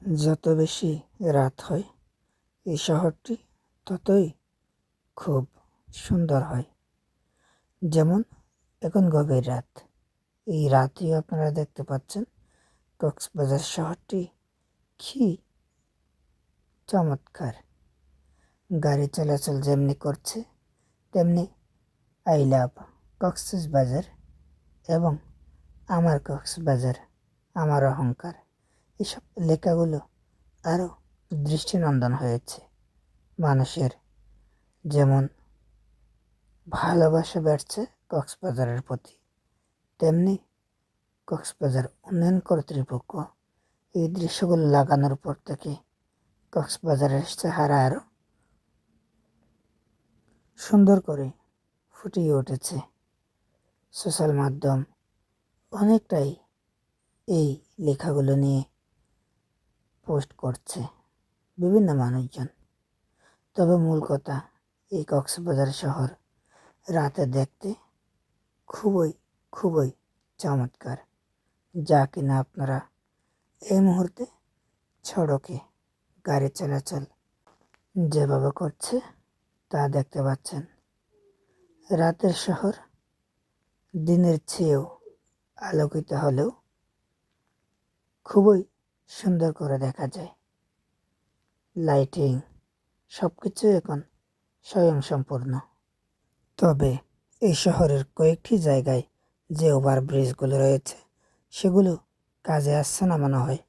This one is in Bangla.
যত বেশি রাত হয় এই শহরটি ততই খুব সুন্দর হয়। যেমন এখন গভীর রাত, এই রাতেই আপনারা দেখতে পাচ্ছেন কক্সবাজার শহরটি কি চমৎকার। গাড়ি চলাচল যেমনি করছে তেমনি আই লাভ কক্সবাজার এবং আমার কক্সবাজার আমার অহংকার এসব লেখাগুলো আরও দৃষ্টিনন্দন হয়েছে। মানুষের যেমন ভালোবাসা বাড়ছে কক্সবাজারের প্রতি, তেমনি কক্সবাজার উন্নয়ন কর্তৃপক্ষ এই দৃশ্যগুলো লাগানোর পর থেকে কক্সবাজারের চেহারা আরও সুন্দর করে ফুটিয়ে উঠেছে। সোশ্যাল মাধ্যম অনেকটাই এই লেখাগুলো নিয়ে পোস্ট করছে বিভিন্ন মানুষজন। তবে মূল কথা, এই কক্সবাজার শহর রাতে দেখতে খুবই খুবই চমৎকার, যা কিনা আপনারা এই মুহূর্তে সড়কে গাড়ি চলাচল যেভাবে করছে তা দেখতে পাচ্ছেন। রাতের শহর দিনের চেয়েও আলোকিত হলেও খুবই সুন্দর করে দেখা যায়। লাইটিং সব কিছু এখন স্বয়ংসম্পূর্ণ। তবে এই শহরের কয়েকটি জায়গায় যে ওভারব্রিজগুলো রয়েছে সেগুলো কাজে আসছে না মনে হয়।